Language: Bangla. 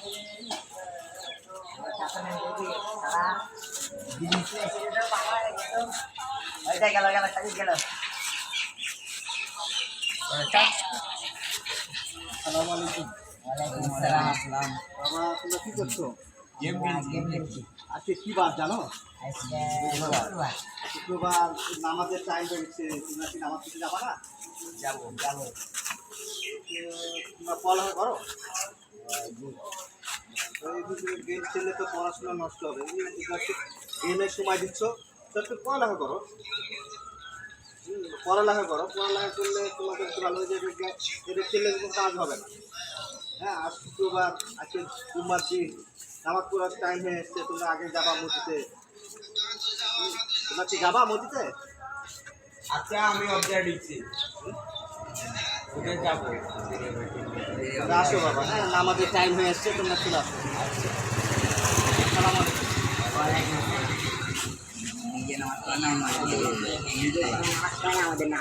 তোমরা কি করছো? আজকে কি বার জানো? শুক্রবার নামাজের টাইম হয়েছে, তোমরা কি নামাজ পড়তে যাবা না? যাবো। তোমরা পড়ালেখা করো? গেম খেললে তো পড়াশোনা নষ্ট হবে। গেমের সময় দিচ্ছ তো একটু পড়ালেখা করো। পড়ালেখা করলে তোমাদের একটু ভালো হয়ে যাবে। এটা খেললে কোনো কাজ হবে না। হ্যাঁ, আজ শুক্রবার, আজকে জুম্মার দিন, নামাজ পড়ার টাইম হয়ে এসছে। তোমরা আগে যাবা মসজিদে। তোমরা কি যাবা মসজিদে? আচ্ছা, আমি অবজার্ভ দিচ্ছি, ওদের যাবো। আসো বাবা, হ্যাঁ নামাজের টাইম হয়ে এসছে, তোমরা চলে আসো। আসসালামু আলাইকুম। নিজে নামাজ পড়া না, নিজে নামাজ পড়া আমাদের না।